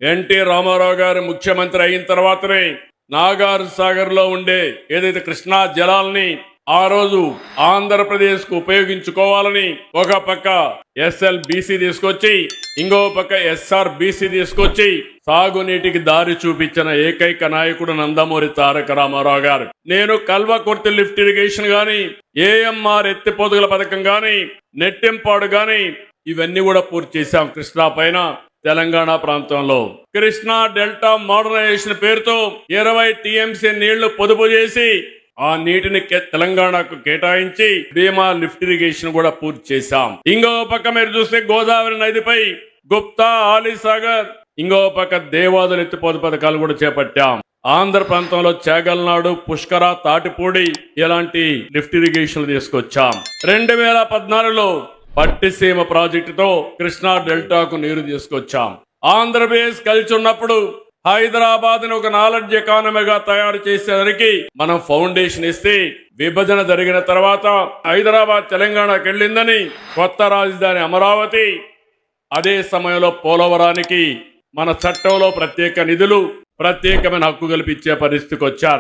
NT Ramarao గారు ముఖ్యమంత్రి అయిన తర్వాతనే నాగార్ సాగర్ లో ఉండే ఏదైతే కృష్ణా జలాల్ని ఆ రోజు ఆంధ్రప్రదేశ్ కు ఉపయోగించుకోవాలని ఒక పక్క SLBC తీసుకొచ్చి ఇంకో పక్క SRBC తీసుకొచ్చి సాగునీటికి దారి చూపించిన ఏకైక నాయకుడు నందమూరి తారక రామారావు గారు. నేను కల్వకుర్తి లిఫ్ట్ ఇరిగేషన్ గాని, AMR ఎత్తిపోతుగల పథకం గాని, నెట్టింపాడు గాని ఇవన్నీ కూడా పూర్తి చేశాం కృష్ణా పైన. తెలంగాణ ప్రాంతంలో కృష్ణా డెల్టా మోడర్నైజేషన్ పేరుతో 20 TMC నీళ్లు పొదుపు చేసి ఆ నీటిని తెలంగాణకు కేటాయించి భీమా లిఫ్ట్ ఇరిగేషన్ కూడా పూర్తి చేశాం. ఇంకో పక్క మీరు చూస్తే గోదావరి నదిపై గుప్తా, ఆలీసాగర్, ఇంకో పక్క దేవాదులు ఎత్తిపోతు పథకాలు కూడా చేపట్టాం. ఆంధ్ర ప్రాంతంలో చేగల్నాడు, పుష్కర, తాటిపూడి ఇలాంటి లిఫ్ట్ ఇరిగేషన్ తీసుకొచ్చాం. 2014లో పట్టిసీమ ప్రాజెక్టుతో కృష్ణా డెల్టాకు నీరు తీసుకొచ్చాం. ఆంధ్రప్రదేశ్ కలిసి ఉన్నప్పుడు హైదరాబాద్ ని ఒక నాలెడ్జ్ ఎకానమీగా తయారు చేసేసరికి మనం ఫౌండేషన్ ఇస్తే విభజన జరిగిన తర్వాత హైదరాబాద్ తెలంగాణకు వెళ్ళిందని కొత్త రాజధాని అమరావతి, అదే సమయంలో పోలవరానికి మన చట్టంలో ప్రత్యేక నిధులు, ప్రత్యేకమైన హక్కు కల్పించే పరిస్థితికి వచ్చారు.